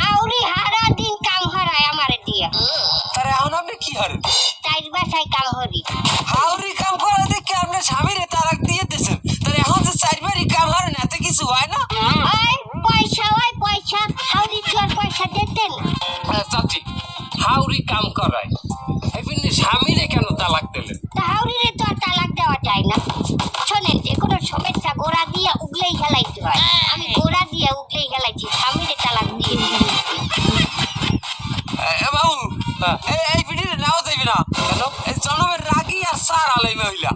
হাউরি হারা দিন কাম হরায় আমারে দিয়া। তারে এখন আপনি কি হারেন? চাইর বাসায় কাম হরি। হাউরি কাম করে দেখে আপনার স্বামীরে তালাক দিয়ে দিয়েছেন, তার এখন যে চারবারই কাম হারেন এত কিছু হয় না? ওই পয়সা হাউরি কি আর পয়সা দিতেন? চাচি হাউরি কাম করায় এমনি স্বামীরে কেন তালাক দিলেন? তা হাউরিরে তো আর তালাক দেওয়া যায় না। শোনেন, যে কোনো সমস্যা গোড়া দিয়ে উগলেই খেলাইতে হয়। আমি গোড়া দিয়ে উগলেই খেলাইছি, স্বামীরে তালাক দিয়ে দিয়েছি। বাবু এই পিড়িরে নাও যাইবে না কেন? এই জনমের রাগী আর সার আলাই মহিলা।